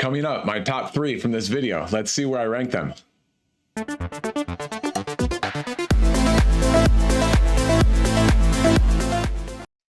Coming up, my top 3 from this video. Let's see where I rank them.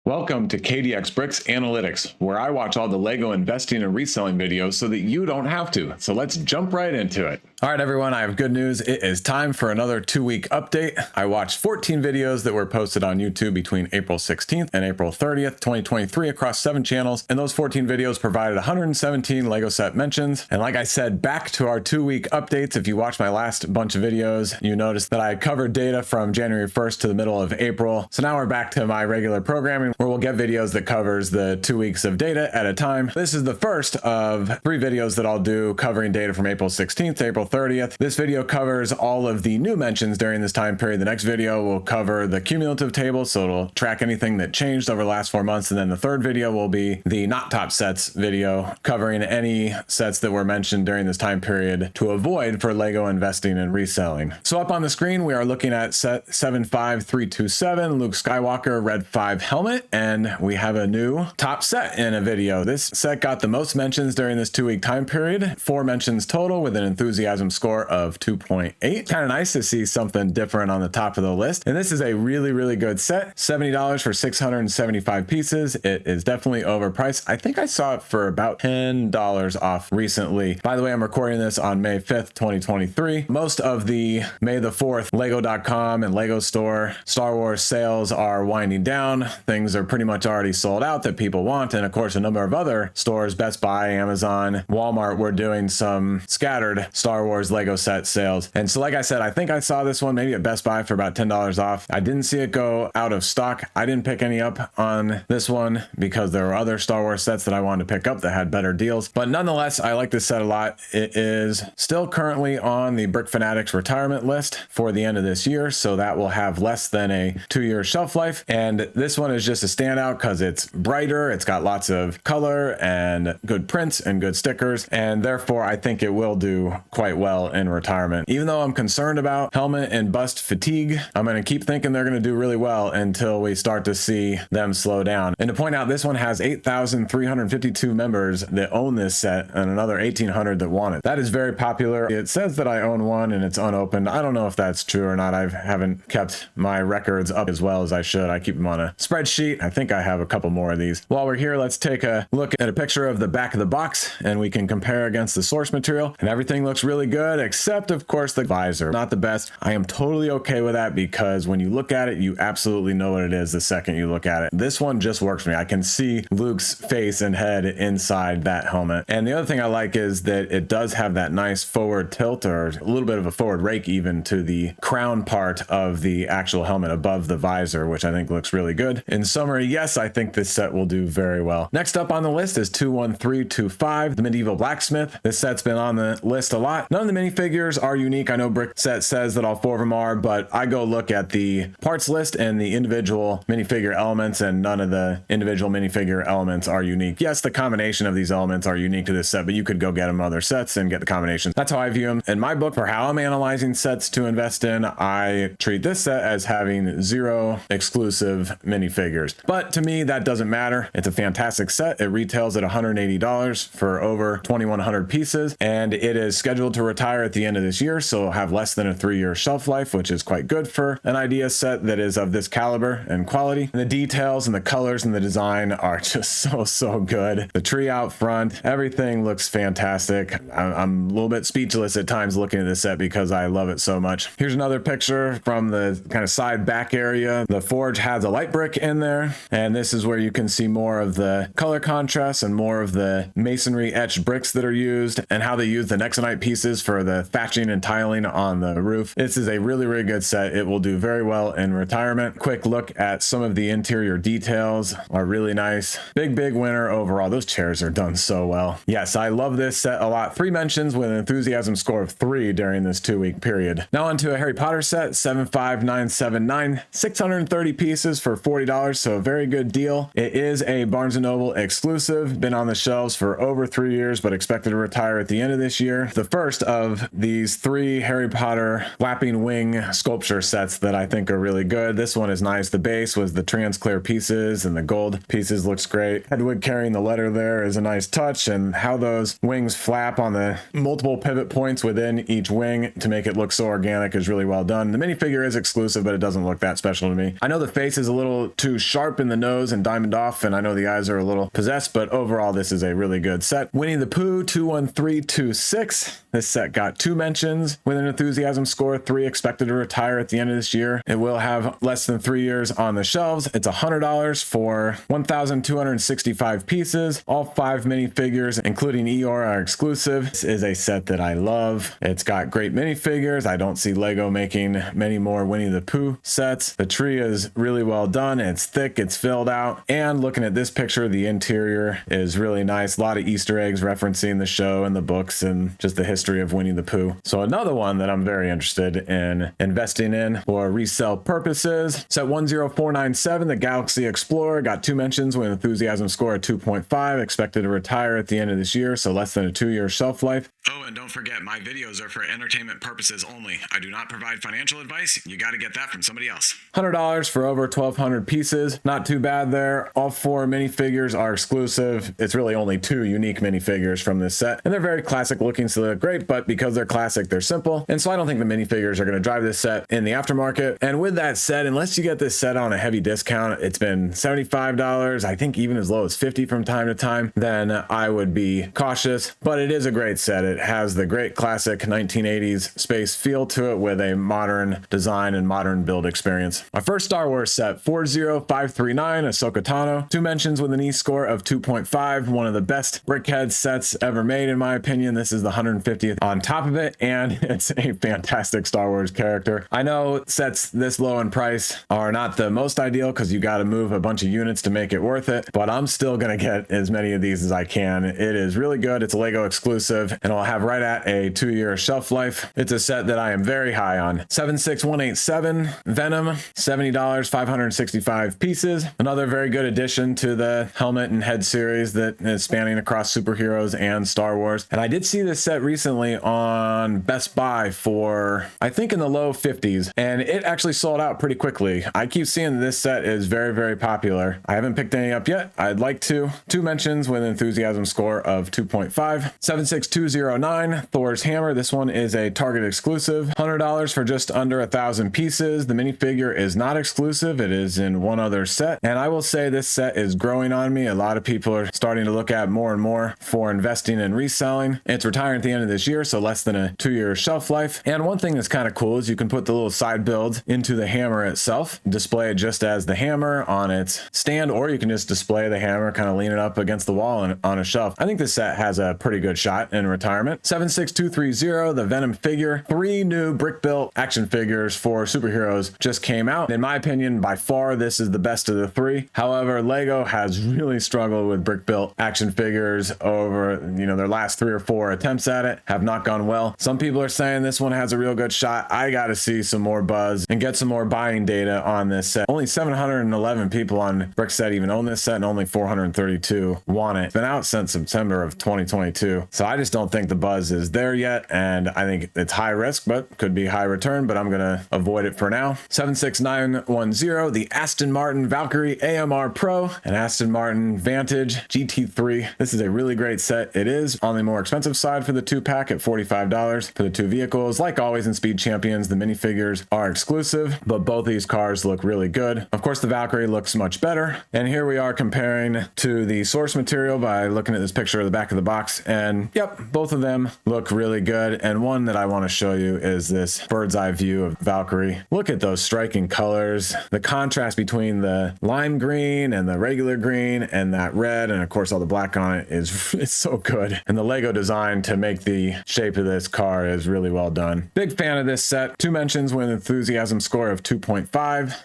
Welcome to KDX Bricks Analytics, where I watch all the Lego investing and reselling videos so that you don't have to. So let's jump right into it. All right, everyone, I have good news. It is time for another 2-week update. I watched 14 videos that were posted on YouTube between April 16th and April 30th, 2023 across 7 channels. And those 14 videos provided 117 Lego set mentions. And like I said, back to our 2-week updates. If you watched my last bunch of videos, you noticed that I covered data from January 1st to the middle of April. So now we're back to my regular programming, where we'll get videos that covers the 2 weeks of data at a time. This is the first of 3 videos that I'll do covering data from April 16th to April 30th. This video covers all of the new mentions during this time period. The next video will cover the cumulative table, so it'll track anything that changed over the last 4 months. And then the third video will be the not top sets video, covering any sets that were mentioned during this time period to avoid for Lego investing and reselling. So up on the screen, we are looking at set 75327, Luke Skywalker Red 5 helmet, and we have a new top set in a video. This set got the most mentions during this 2-week time period, 4 mentions total with an enthusiasm score of 2.8. Kind of nice to see something different on the top of the list. And this is a really, really good set. $70 for 675 pieces. It is definitely overpriced. I think I saw it for about $10 off recently. By the way, I'm recording this on May 5th, 2023. Most of the May the 4th Lego.com and Lego Store Star Wars sales are winding down. Things are pretty much already sold out that people want. And of course, a number of other stores, Best Buy, Amazon, Walmart, were doing some scattered Star Wars Lego set sales. And so like I said, I think I saw this one maybe at Best Buy for about $10 off. I didn't see it go out of stock. I didn't pick any up on this one because there were other Star Wars sets that I wanted to pick up that had better deals. But nonetheless, I like this set a lot. It is still currently on the Brick Fanatics retirement list for the end of this year. So that will have less than a 2-year shelf life. And this one is just a standout because it's brighter. It's got lots of color and good prints and good stickers. And therefore, I think it will do quite well in retirement. Even though I'm concerned about helmet and bust fatigue, I'm going to keep thinking they're going to do really well until we start to see them slow down. And to point out, this one has 8,352 members that own this set and another 1,800 that want it. That is very popular. It says that I own one and it's unopened. I don't know if that's true or not. I haven't kept my records up as well as I should. I keep them on a spreadsheet. I think I have a couple more of these. While we're here, let's take a look at a picture of the back of the box and we can compare against the source material, and everything looks really good except of course the visor. Not the best. I am totally okay with that because when you look at it, you absolutely know what it is the second you look at it. This one just works for me. I can see Luke's face and head inside that helmet. And the other thing I like is that it does have that nice forward tilt, or a little bit of a forward rake even, to the crown part of the actual helmet above the visor, which I think looks really good. In summary, yes, I think this set will do very well. Next up on the list is 21325, the Medieval Blacksmith. This set's been on the list a lot. None of the minifigures are unique. I know Brickset says that all 4 of them are, but I go look at the parts list and the individual minifigure elements, and none of the individual minifigure elements are unique. Yes, the combination of these elements are unique to this set, but you could go get them other sets and get the combination. That's how I view them. In my book, for how I'm analyzing sets to invest in, I treat this set as having 0 exclusive minifigures. But to me, that doesn't matter. It's a fantastic set. It retails at $180 for over 2,100 pieces, and it is scheduled to retire at the end of this year, so it'll have less than a 3-year shelf life, which is quite good for an idea set that is of this caliber and quality. And the details and the colors and the design are just so good. The tree out front, everything looks fantastic. I'm a little bit speechless at times looking at this set because I love it so much. Here's another picture from the kind of side back area. The forge has a light brick in there, and this is where you can see more of the color contrast and more of the masonry etched bricks that are used, and how they use the Nexonite pieces for the thatching and tiling on the roof. This is a really, really good set. It will do very well in retirement. Quick look at some of the interior details are really nice. Big winner overall. Those chairs are done so well. Yes, I love this set a lot. 3 mentions with an enthusiasm score of 3 during this 2-week period. Now onto a Harry Potter set, 75979, 630 pieces for $40, so a very good deal. It is a Barnes & Noble exclusive, been on the shelves for over 3 years, but expected to retire at the end of this year. The first of these 3 Harry Potter flapping wing sculpture sets that I think are really good. This one is nice. The base was the trans clear pieces, and the gold pieces looks great. Hedwig carrying the letter there is a nice touch, and how those wings flap on the multiple pivot points within each wing to make it look so organic is really well done. The minifigure is exclusive, but it doesn't look that special to me. I know the face is a little too sharp in the nose and diamond off, and I know the eyes are a little possessed, but overall this is a really good set. Winnie the Pooh 21326. This set got 2 mentions with an enthusiasm score, 3 expected to retire at the end of this year. It will have less than 3 years on the shelves. It's $100 for 1,265 pieces. All 5 minifigures, including Eeyore, are exclusive. This is a set that I love. It's got great minifigures. I don't see Lego making many more Winnie the Pooh sets. The tree is really well done. It's thick, it's filled out. And looking at this picture, the interior is really nice. A lot of Easter eggs referencing the show and the books and just the history of Winnie the Pooh. So another one that I'm very interested in investing in for resale purposes. Set 10497, the Galaxy Explorer, got 2 mentions with enthusiasm score of 2.5, expected to retire at the end of this year, so less than a 2-year shelf life. Oh, and don't forget, my videos are for entertainment purposes only. I do not provide financial advice. You got to get that from somebody else. $100 for over 1,200 pieces. Not too bad there. All 4 minifigures are exclusive. It's really only 2 unique minifigures from this set, and they're very classic looking, so they're great, but because they're classic, they're simple. And so I don't think the minifigures are going to drive this set in the aftermarket. And with that said, unless you get this set on a heavy discount, it's been $75, I think even as low as $50 from time to time, then I would be cautious. But it is a great set. It has the great classic 1980s space feel to it with a modern design and modern build experience. My first Star Wars set, 40539, Ahsoka Tano. 2 mentions with an E score of 2.5. One of the best Brickheadz sets ever made, in my opinion. This is the 150th on top of it, and it's a fantastic Star Wars character. I know sets this low in price are not the most ideal because you got to move a bunch of units to make it worth it, but I'm still going to get as many of these as I can. It is really good. It's a Lego exclusive, and it'll have right at a 2-year shelf life. It's a set that I am very high on. 76187, Venom, $70, 565 pieces. Another very good addition to the helmet and head series that is spanning across superheroes and Star Wars. And I did see this set recently on Best Buy for, I think, in the low 50s, and it actually sold out pretty quickly. I keep seeing this set is very, very popular. I haven't picked any up yet. I'd like to. 2 mentions with an enthusiasm score of 2.5. 76209, Thor's Hammer. This one is a Target exclusive. $100 for just under 1,000 pieces. The minifigure is not exclusive. It is in one other set. And I will say this set is growing on me. A lot of people are starting to look at more and more for investing and reselling. It's retiring at the end of this year, so less than a 2-year shelf life. And one thing that's kind of cool is you can put the little side build into the hammer itself, display it just as the hammer on its stand, or you can just display the hammer, kind of lean it up against the wall and on a shelf. I think this set has a pretty good shot in retirement. 76230, the Venom figure. 3 new brick built action figures for superheroes just came out. In my opinion, by far, this is the best of the 3. However, Lego has really struggled with brick built action figures over, their last 3 or 4 attempts at it have not gone well. Some people are saying this one has a real good shot. I got to see some more buzz and get some more buying data on this set. Only 711 people on Brickset even own this set, and only 432 want it. It's been out since September of 2022. So I just don't think the buzz is there yet, and I think it's high risk, but could be high return, but I'm going to avoid it for now. 76910, the Aston Martin Valkyrie AMR Pro and Aston Martin Vantage GT3. This is a really great set. It is on the more expensive side for the 2-pack at $45 for the 2 vehicles. Like always in Speed Champions, the minifigures are exclusive, but both these cars look really good. Of course, the Valkyrie looks much better. And here we are comparing to the source material by looking at this picture of the back of the box. And yep, both of them look really good. And one that I want to show you is this bird's eye view of Valkyrie. Look at those striking colors. The contrast between the lime green and the regular green and that red, and of course all the black on it, it's so good. And the Lego design to make the shape of this car is really well done. Big fan of this set. 2 mentions with an enthusiasm score of 2.5.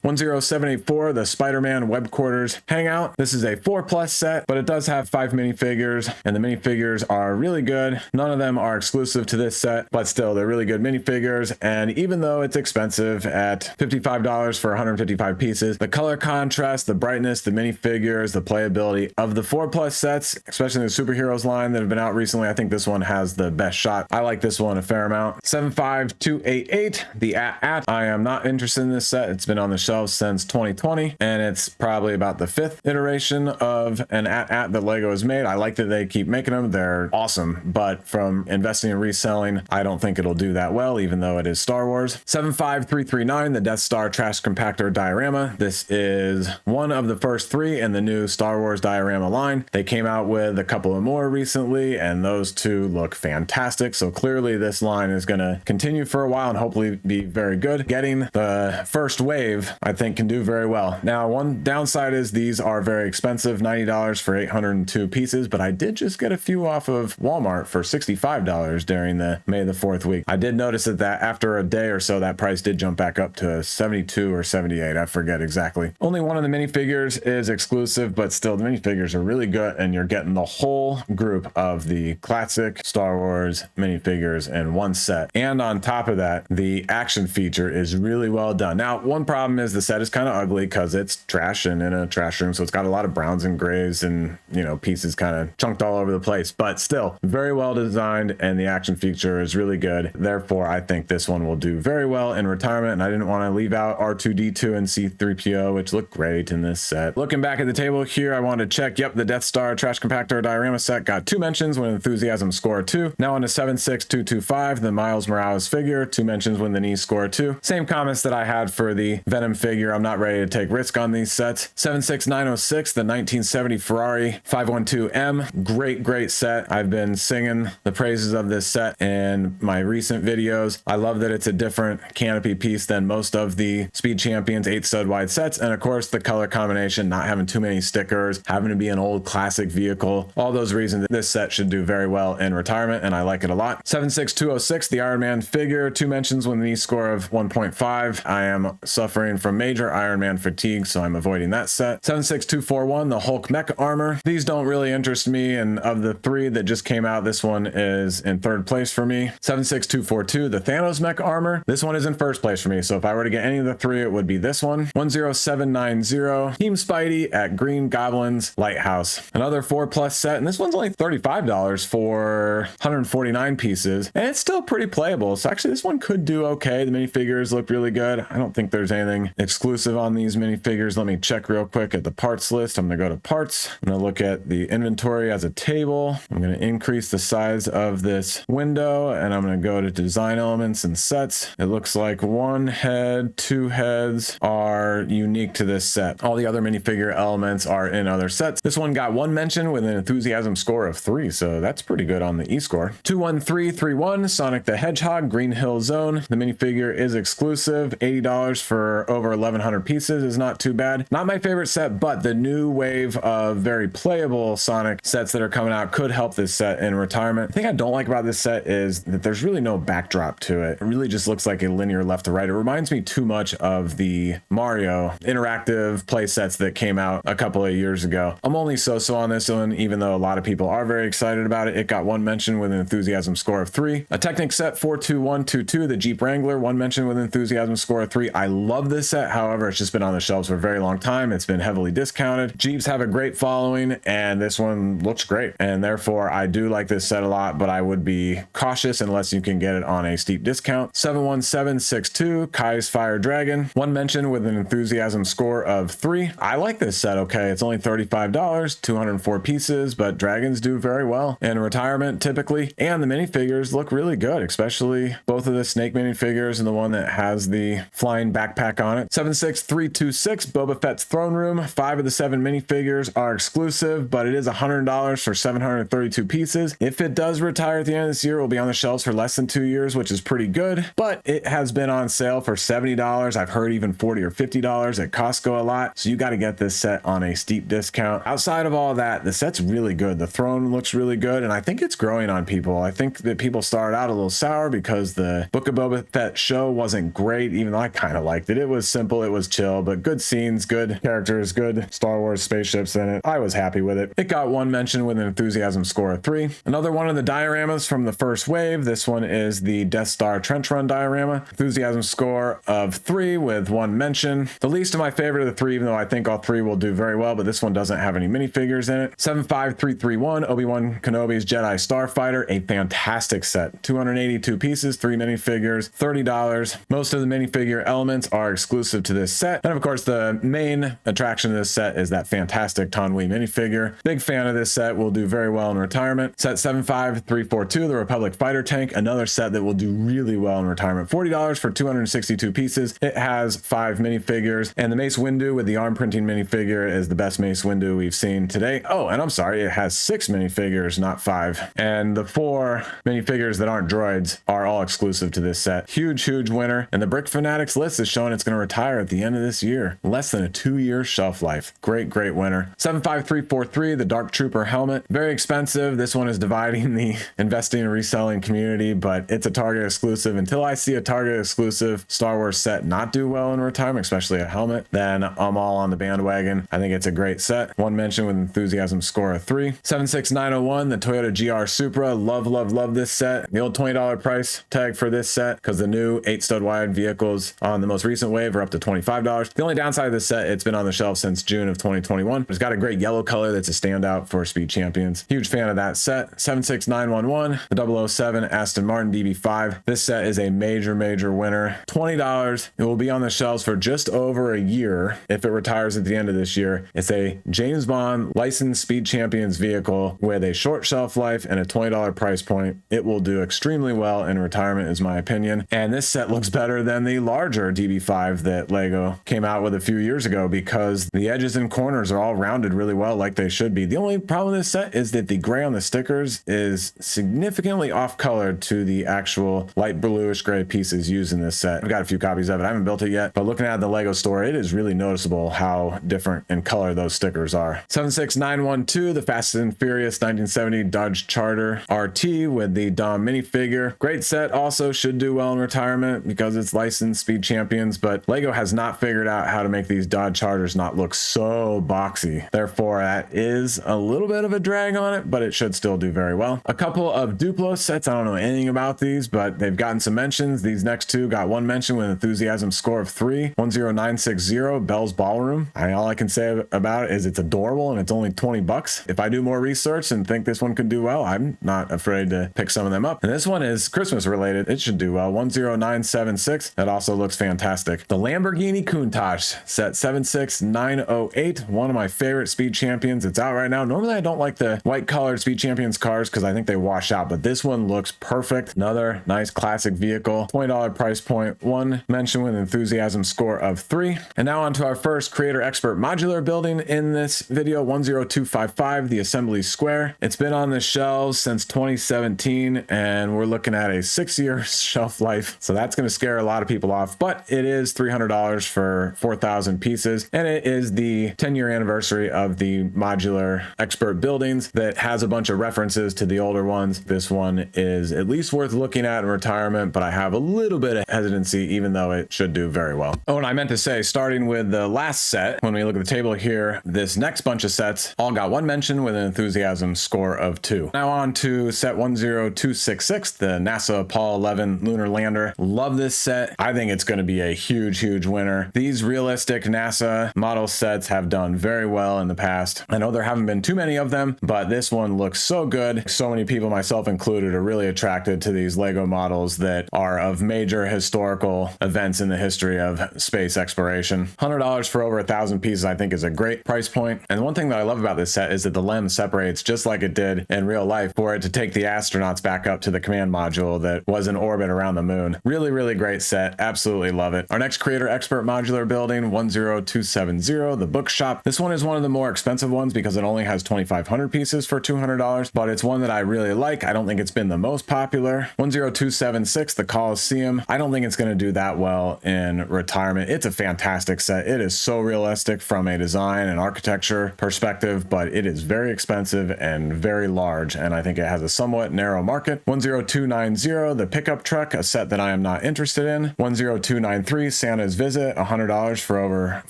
10784, the Spider-Man Web Quarters Hangout. This is a 4+ set, but it does have 5 minifigures, and the minifigures are really good. None of them are exclusive to this set, but still, they're really good minifigures. And even though it's expensive at $55 for 155 pieces, the color contrast, the brightness, the minifigures, the playability of the 4+ sets, especially the superheroes line that have been out recently, I think this one has the best shot. I like this one a fair amount. 75288, the at. I am not interested in this set. It's been on the shelves since 2020, and it's probably about the 5th iteration of an at that Lego has made. I like that they keep making them. They're awesome, but from investing and reselling, I don't think it'll do that well, even though it is Star Wars. 75339, the Death Star Trash Compactor Diorama. This is one of the first 3 in the new Star Wars diorama line. They came out with a couple of more recently, and those 2 look fantastic. So clearly this line is going to continue for a while and hopefully be very good. Getting the first wave, I think, can do very well. Now, one downside is these are very expensive, $90 for 802 pieces, but I did just get a few off of Walmart for $65 during the May the 4th week. I did notice that after a day or so, that price did jump back up to 72 or 78. I forget exactly. Only one of the minifigures is exclusive, but still the minifigures are really good, and you're getting the whole group of the classic Star Wars minifigures in one set. And on top of that, the action feature is really well done. Now, one problem is the set is kind of ugly because it's trash and in a trash room, so it's got a lot of browns and grays and, you know, pieces kind of chunked all over the place, but still very well designed, and the action feature is really good. Therefore, I think this one will do very well in retirement, and I didn't want to leave out R2-D2 and C-3PO, which look great in this set. Looking back at the table here, I wanted to check, yep, the Death Star Trash Compactor Diorama set got 2 mentions with enthusiasm score 2. Now on to 76225, the Miles Morales figure, 2 mentions with an E score 2. Same comments that I had for the Venom figure. I'm not ready to take risk on these sets. 76906, the 1970 Ferrari 512M, great set. I've been singing the praises of this set in my recent videos. I love that it's a different canopy piece than most of the Speed Champions 8 stud wide sets, and of course the color combination, not having too many stickers, having to be an old classic vehicle, all those reasons this set should do very well in retirement, and I like it a lot. 76206, the Iron Man figure, 2 mentions with an E score of 1.5. I am suffering from major Iron Man fatigue, so I'm avoiding that set. 76241, the Hulk mech armor. These don't really interest me, and of the 3 that just came out, this one is in 3rd place for me. 76242, the Thanos mech armor. This one is in 1st place for me, so if I were to get any of the 3, it would be this one. 10790, Team Spidey at Green Goblin's Lighthouse. Another 4+ set, and this one's only $35 for 149 pieces, and it's still pretty playable. So actually this one could do okay. The minifigures look really good. I don't think there's anything exclusive on these minifigures. Let me check real quick at the parts list. I'm gonna go to parts. I'm gonna look at the inventory as a table. I'm gonna increase the size of this window, and I'm gonna go to design elements and sets. It looks like 1 head, 2 heads are unique to this set. All the other minifigure elements are in other sets. This one got 1 mention with an enthusiasm score of 3, so that's pretty good on the E score. 21331, Sonic the Hedgehog, Green Hill Zone. The minifigure is exclusive. $80 for over 1,100 pieces is not too bad. Not my favorite set, but the new wave of very playable Sonic sets that are coming out could help this set in retirement. The thing I don't like about this set is that there's really no backdrop to it. It really just looks like a linear left to right. It reminds me too much of the Mario interactive play sets that came out a couple of years ago. I'm only so-so on this one, even though a lot of people are very excited about it. It got 1 mention with an enthusiasm score of 3. A Technic set 42122, the Jeep Wrangler, 1 mention with an enthusiasm score of 3. I love this set. However, it's just been on the shelves for a very long time. It's been heavily discounted. Jeeps have a great following, and this one looks great. And therefore, I do like this set a lot, but I would be cautious unless you can get it on a steep discount. 71762, Kai's Fire Dragon, 1 mention with an enthusiasm score of 3. I like this set okay. It's only $35, 204 pieces, but dragons do very well in retirement typically, and the minifigures look really good, especially both of the Snake minifigures and the one that has the flying backpack on it. 76326, Boba Fett's Throne Room. 5 of the 7 minifigures are exclusive, but it is $100 for 732 pieces. If it does retire at the end of this year, it will be on the shelves for less than 2 years, which is pretty good, but it has been on sale for $70. I've heard even $40 or $50 at Costco a lot, so you got to get this set on a steep discount. Outside of all that, the set's really good. The throne looks really good, and I think it's growing on people. I think that people started out a little sour because the Book of Boba Fett show wasn't great, even though I kind of liked it. It was simple, it was chill, but good scenes, good characters, good Star Wars spaceships in it. I was happy with it. It got 1 mention with an enthusiasm score of 3. Another one of the dioramas from the first wave. This one is the Death Star Trench Run diorama. Enthusiasm score of 3 with 1 mention. The least of my favorite of the 3, even though I think all 3 will do very well, but this one doesn't have any minifigures in it. 75331, Obi-Wan Kenobi's Jedi Starfighter, a fantastic set. 282 pieces, 3 minifigures, $30. Most of the minifigure elements are exclusive to this set. And of course, the main attraction of this set is that fantastic Tanwi minifigure. Big fan of this set, will do very well in retirement. Set 75342, the Republic Fighter Tank, another set that will do really well in retirement. $40 for 262 pieces. It has 5 minifigures, and the Mace Windu with the arm printing minifigure is the best Mace Windu we've seen today. Oh, and I'm sorry, it has 6 minifigures, not 5. And the 4 minifigures that aren't droids are all exclusive to this set. Huge, huge winner. And the Brick Fanatics list is showing it's going to retire at the end of this year. Less than a 2-year shelf life. Great, great winner. 75343, the Dark Trooper helmet. Very expensive. This one is dividing the investing and reselling community, but it's a Target exclusive. Until I see a Target exclusive Star Wars set not do well in retirement, especially a helmet, then I'm all on the bandwagon. I think it's a great set. One mention with enthusiasm score of 3. 76901, the Toyota GR Supra. Love, love, love this set. The old $20 price tag for this set, because the new 8 stud wide vehicles on the most recent wave are up to $25. The only downside of this set, it's been on the shelf since June of 2021. It's got a great yellow color that's a standout for Speed Champions. Huge fan of that set. 76911, the 007 Aston Martin DB5. This set is a major, major winner. $20. It will be on the shelves for just over a year if it retires at the end of this year. It's a James Bond licensed Speed Champions vehicle with a short shelf life and a $20 price point. It will do extremely well in retirement, is my opinion. And this set looks better than the larger DB5 that Lego came out with a few years ago, because the edges and corners are all rounded really well like they should be. The only problem with this set is that the gray on the stickers is significantly off colored to the actual light bluish gray pieces used in this set. I've got a few copies of it. I haven't built it yet, but looking at the Lego store, it is really noticeable how different in color those stickers are. 76912, the Fast and Furious 1970 Dodge Charger RT with the Dom minifigure. Great set, also should do well in retirement because it's licensed Speed Champions, but Lego has not figured out how to make these Dodge Chargers not look so boxy. Therefore, that is a little bit of a drag on it, but it should still do very well. A couple of Duplo sets, I don't know anything about these, but they've gotten some mentions. These next two got one mention with enthusiasm score of 3. 10960, Bell's Ballroom. All I can say about it is it's adorable and it's only $20. If I do more research and think this one could do well, I'm not afraid to pick some of them up. And this one is Christmas related. It should do well. 10976. That also looks fantastic. The Lamborghini Countach, set 76908. One of my favorite Speed Champions. It's out right now. Normally I don't like the white colored Speed Champions cars because I think they wash out, but this one looks perfect. Another nice classic vehicle. $20 price point. One mention with enthusiasm score of 3. And now on to our first creator expert modular building in this video. 10255, the Assembly Square. It's been on the shelves since 2017 and we're looking at a 6-year shelf life. So that's going to scare a lot of people off, but it is $300 for 4,000 pieces. And it is the 10-year anniversary of the modular expert buildings that has a bunch of references to the older ones. This one is at least worth looking at in retirement, but I have a little bit of hesitancy, even though it should do very well. Oh, and I meant to say, starting with the last set, when we look at the table here, this next bunch of sets all got one mention with an enthusiasm score of 2. Now on to set 10266, the NASA Apollo 11 lunar lander. Love this set. I think it's going to be a huge, huge winner. These realistic NASA model sets have done very well in the past. I know there haven't been too many of them, but this one looks so good. So many people, myself included, are really attracted to these Lego models that are of major historical events in the history of space exploration. $100 for over 1,000 pieces, I think, is a great price point. And one thing that I love about this set is that the lens separates just like it did in real life for it to take the astronauts back up to the command module that was in orbit around the moon. Really, really great set. Absolutely love it. Our next creator expert modular building, 10270, the Bookshop. This one is one of the more expensive ones because it only has 2,500 pieces for $200, but it's one that I really like. I don't think it's been the most popular. 10276, the Coliseum. I don't think it's going to do that well in retirement. It's a fantastic set. It is so realistic from a design and architecture perspective, but it is very expensive and very large, and I think it has a somewhat narrow market. 10290, the Pickup Truck, a set that I am not interested in. 10293, Santa's Visit, $100 for over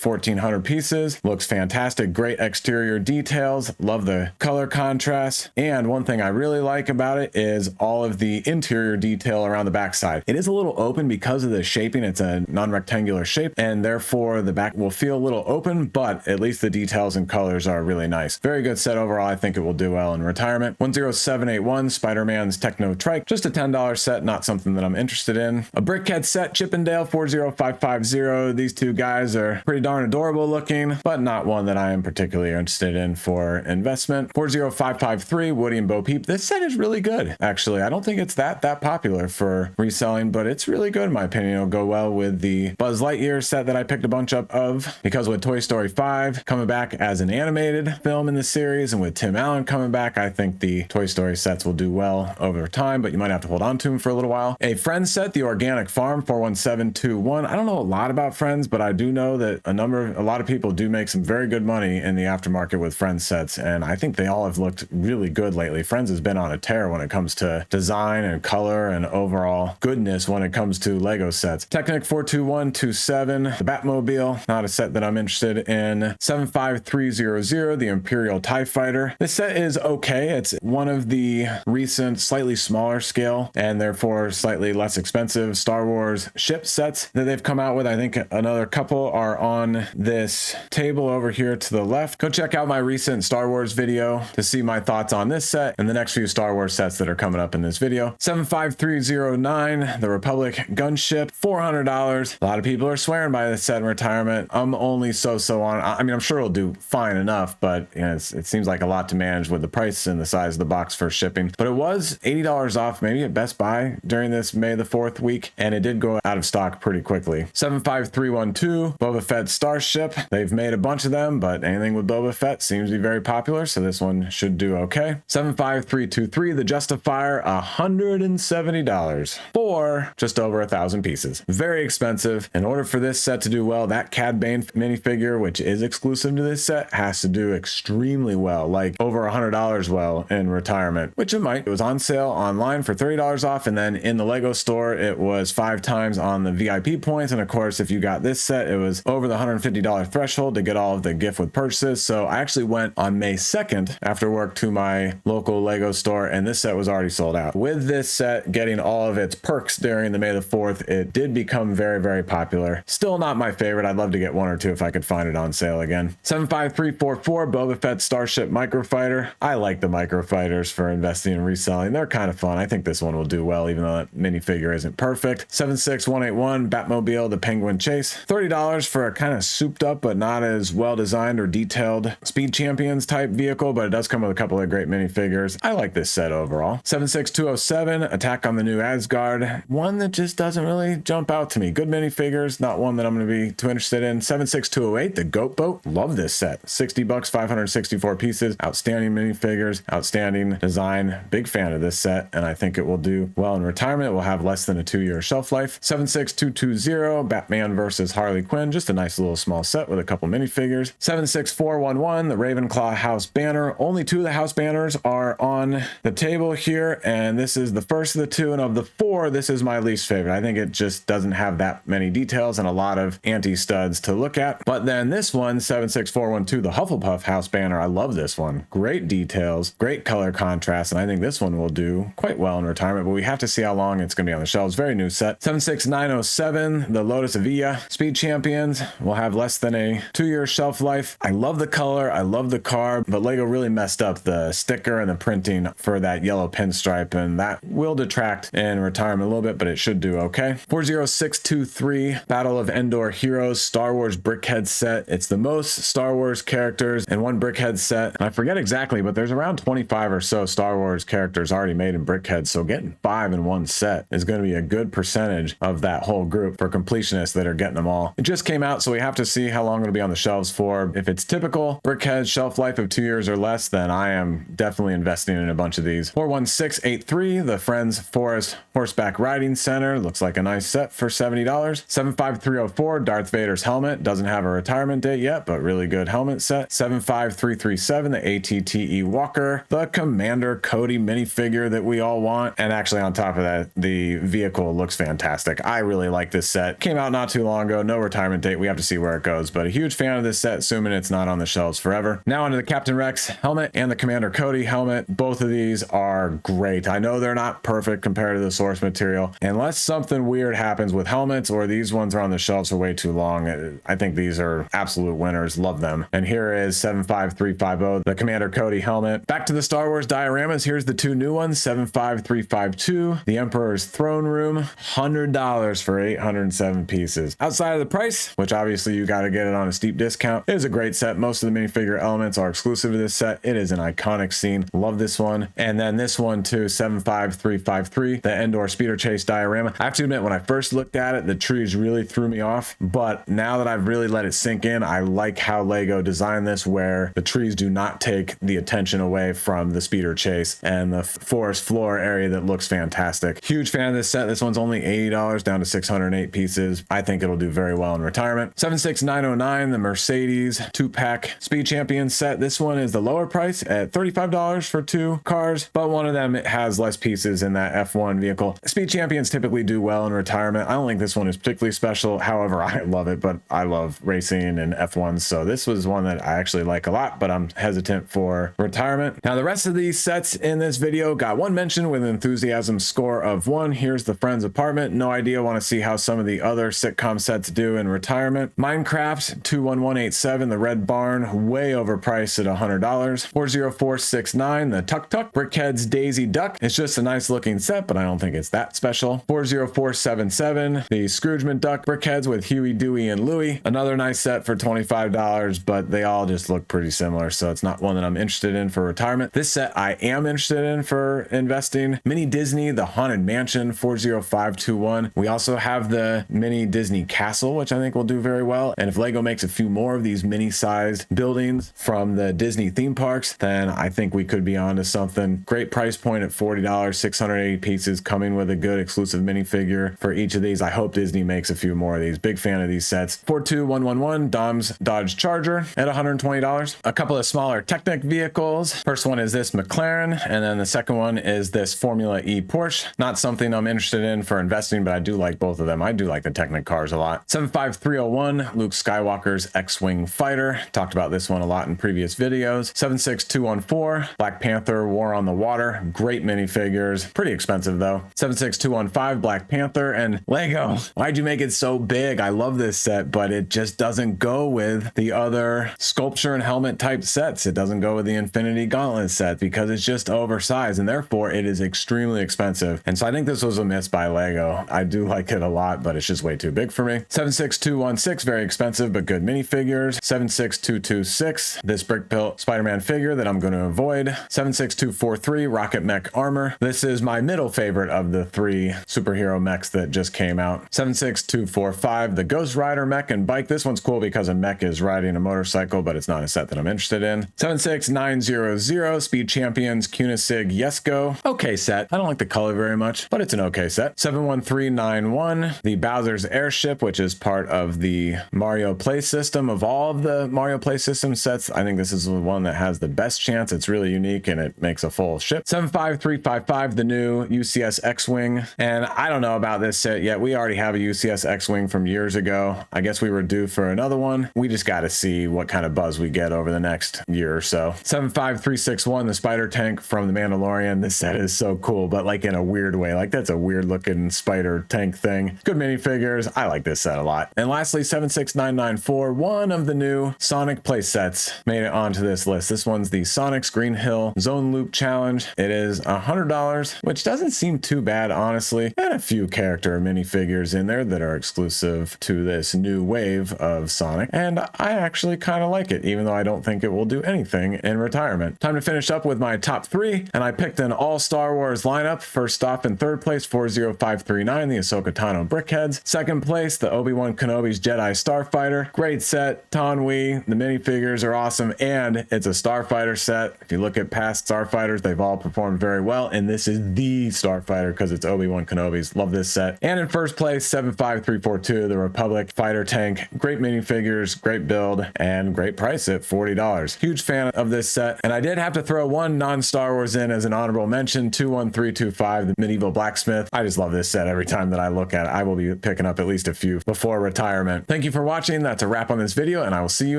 1,400 pieces. Looks fantastic. Great exterior details. Love the color contrast. And one thing I really like about it is all of the interior detail around the backside. It is a little open because of the shaping. It's a non-rectangular shape, and therefore the back will feel a little open, but at least the details and colors are really nice. Very good set overall. I think it will do well in retirement. 10781, one, Spider-Man's Techno Trike, just a $10 set, not something that I'm interested in. A Brickheadz set, Chippendale 40550. These two guys are pretty darn adorable looking, but not one that I am particularly interested in for investment. 40553, Woody and Bo Peep. This set is really good, actually. I don't think it's that popular for reselling, but it's really good in my opinion. It'll go well with the Buzz Lightyear set that I picked a bunch up of, because with Toy Story 5 coming back as an animated film in the series, and with Tim Allen coming back, I think the Toy Story sets will do well over time, but you might have to hold on to them for a little while. A Friends set, the Organic Farm 41721. I don't know a lot about Friends, but I do know that a lot of people do make some very good money in the aftermarket with Friends sets, and I think they all have looked really good lately. Friends has been on a tear when it comes to design and color and overall goodness when it comes to Lego sets. Technic 42127, the Batmobile, not a set that I'm interested in. 75300, the Imperial TIE Fighter. This set is okay. It's one of the recent slightly smaller scale and therefore slightly less expensive Star Wars ship sets that they've come out with. I think another couple are on this table over here to the left. Go check out my recent Star Wars video to see my thoughts on this set and the next few Star Wars sets that are coming up in this video. 75309, the Republic Gunship, $400. A lot of people are swearing by this set in retirement. I'm only so on. I mean, I'm sure it'll do fine enough, but you know, it seems like a lot to manage with the price and the size of the box for shipping. But it was $80 off maybe at Best Buy during this May the 4th week, and it did go out of stock pretty quickly. 75312, Boba Fett Starship. They've made a bunch of them, but anything with Boba Fett seems to be very popular, so this one should do okay. 75323, the Justifier, $170 for just over 1,000 pieces. Very expensive. In order for this set to do well, that Cad Bane minifigure, which is exclusive to this set, has to do extremely well, like over $100 well in retirement, which it might. It was on sale online for $30 off, and then in the Lego store it was 5 times on the VIP points, and of course if you got this set it was over the $150 threshold to get all of the gift with purchases. So I actually went on May 2nd after work to my local Lego store, and this set was already sold out. With this set getting all of its perks during the May the 4th, it did become very popular. Still not my favorite. I'd love to get one or two if I could find it on sale again. 75344, Boba Fett Starship Microfighter. I like the microfighters for investing and reselling. They're kind of fun. I think this one will do well, even though that minifigure isn't perfect. 76181, Batmobile, the Penguin Chase. $30 for a kind of souped up but not as well designed or detailed Speed Champions type vehicle, but it does come with a couple of great minifigures. I like this set overall. 76207, Attack on the New Asgard. One that just doesn't really jump out to me. Good minifigures, not one that I'm going to be too interested in. 76208, the Goat Boat. Love this set. $60, 564 pieces. Outstanding minifigures, outstanding design. Big fan of this set, and I think it will do well in retirement. It will have less than a 2-year shelf life. 76220, Batman versus Harley Quinn. Just a nice little small set with a couple minifigures. 76411, the Ravenclaw House Banner. Only 2 of the house banners are on the table here, and this is the first of the 2, and of the 4, this is my least favorite. I think it just doesn't have that many details and a lot of anti-studs to look at. But then this one, 76412, the Hufflepuff House Banner. I love this one. Great details, great color contrast, and I think this one will do quite well in retirement, but we have to see how long it's going to be on the shelves. Very new set. 76907, the Lotus Evija Speed Champions, will have less than a 2-year shelf life. I love the color, I love the car, but Lego really messed up the sticker and the printing for that yellow pinstripe, and that will detract in retirement a little bit, but it should do okay. 40623, Battle of Endor Heroes Star Wars Brickheadz set. It's the most Star Wars characters in one Brickheadz set. I forget exactly, but there's around 25 or so Star Wars characters already made in Brickheadz, so getting 5 in one set is going to be a good percentage of that whole group for completionists that are getting them all. It just came out, so we have to see how long it'll be on the shelves for. If it's typical Brickheadz shelf life of 2 years or less, then I am definitely investing in a bunch of these. 41683, the Friends Forest Horseback Riding Center. Looks like a nice set for $70. 75304, Darth Vader's helmet. Doesn't have a retirement date yet, but really good helmet set. 75337, the ATTE Walker, the Commander Cody minifigure that we all want. And actually on top of that, the vehicle looks fantastic. I really like this set. Came out not too long ago, no retirement date. We have to see where it goes, but a huge fan of this set, assuming it's not on the shelves forever. Now onto the Captain Rex helmet and the Commander Cody helmet. Both of these are great. I know they're not perfect compared to the source material. Unless something weird happens with helmets or these ones are on the shelves for way too long, I think these are absolute winners. Love them. And here is 75350, the Commander Cody helmet. Back to the Star Wars dioramas. Here's here's the two new ones, 75352, the Emperor's Throne Room, $100 for 807 pieces. Outside of the price, which obviously you got to get it on a steep discount, it is a great set. Most of the minifigure elements are exclusive to this set. It is an iconic scene. Love this one. And then this one too, 75353, the Endor Speeder Chase diorama. I have to admit, when I first looked at it, the trees really threw me off, but now that I've really let it sink in, I like how Lego designed this, where the trees do not take the attention away from the speeder chase and the forest floor area that looks fantastic. Huge fan of this set. This one's only $80 down to 608 pieces. I think it'll do very well in retirement. 76909, the Mercedes 2-pack Speed Champion set. This one is the lower price at $35 for two cars, but one of them has less pieces in that F1 vehicle. Speed Champions typically do well in retirement. I don't think this one is particularly special. However, I love it, but I love racing and F1, so this was one that I actually like a lot, but I'm hesitant for retirement. Now, the rest of these sets in this video got one mention with an enthusiasm score of 1. Here's the Friends Apartment. No idea. Want to see how some of the other sitcom sets do in retirement. Minecraft 21187, the Red Barn, way overpriced at $100. 40469, the Tuk Tuk. Brickheadz Daisy Duck. It's just a nice looking set, but I don't think it's that special. 40477, the Scrooge McDuck Brickheadz with Huey, Dewey, and Louie. Another nice set for $25, but they all just look pretty similar, so it's not one that I'm interested in for retirement. This set I am interested in for investing. Mini Disney, the Haunted Mansion, 40521. We also have the Mini Disney Castle, which I think will do very well. And if Lego makes a few more of these mini-sized buildings from the Disney theme parks, then I think we could be on to something. Great price point at $40, 680 pieces, coming with a good exclusive minifigure for each of these. I hope Disney makes a few more of these. Big fan of these sets. 42111, Dom's Dodge Charger at $120. A couple of smaller Technic vehicles. First one is this McLaren, and then the second one is this Formula E Porsche. Not something I'm interested in for investing, but I do like both of them. I do like the Technic cars a lot. 75301, Luke Skywalker's X-Wing Fighter. Talked about this one a lot in previous videos. 76214, Black Panther War on the Water. Great minifigures. Pretty expensive though. 76215, Black Panther. And Lego, why'd you make it so big? I love this set, but it just doesn't go with the other sculpture and helmet type sets. It doesn't go with the Infinity Gauntlet set because it's just oversized, and therefore it is extremely expensive. And so I think this was a miss by Lego. I do like it a lot, but it's just way too big for me. 76216, very expensive, but good minifigures. 76226, this Brick Built Spider-Man figure that I'm going to avoid. 76243, Rocket Mech Armor. This is my middle favorite of the three superhero mechs that just came out. 76245, the Ghost Rider mech and bike. This one's cool because a mech is riding a motorcycle, but it's not a set that I'm interested in. 76900, Speed Champions Kunisig Yesko. Okay set. I don't like the color very much, but it's an okay set. 71391, the Bowser's Airship, which is part of the Mario Play System. Of all of the Mario Play System sets, I think this is the one that has the best chance. It's really unique and it makes a full ship. 75355, the new UCS X-Wing. And I don't know about this set yet. We already have a UCS X-Wing from years ago. I guess we were due for another one. We just got to see what kind of buzz we get over the next year or so. 75361, the Spider Tank from The Mandalorian. This set is so cool, but like in a weird way. Like that's a weird looking spider tank thing. Good minifigures. I like this set a lot. And lastly, 76994, one of the new Sonic play sets made it onto this list. This one's the Sonic's Green Hill Zone Loop Challenge. It is $100, which doesn't seem too bad, honestly. And a few character minifigures in there that are exclusive to this new wave of Sonic. And I actually kind of like it, even though I don't think it will do anything in retirement. Time to finish up with my top three, and I picked an all Star Wars lineup. First off, in third place, 40539, the Ahsoka Tano Brickheadz. Second place, the Obi-Wan Kenobi's Jedi Starfighter. Great set. Tonwee, the minifigures are awesome, and it's a Starfighter set. If you look at past Starfighters, they've all performed very well, and this is the Starfighter because it's Obi-Wan Kenobi's. Love this set. And in first place, 75342, the Republic Fighter Tank. Great minifigures, great build, and great price at $40. Huge fan of this set, and I did have to throw one non-Star Wars in as an honorable mention, 21325, the Medieval Blacksmith. I just love this set. Every time that I look at it, I will be picking up at least a few before retirement. Thank you for watching. That's a wrap on this video, and I will see you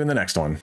in the next one.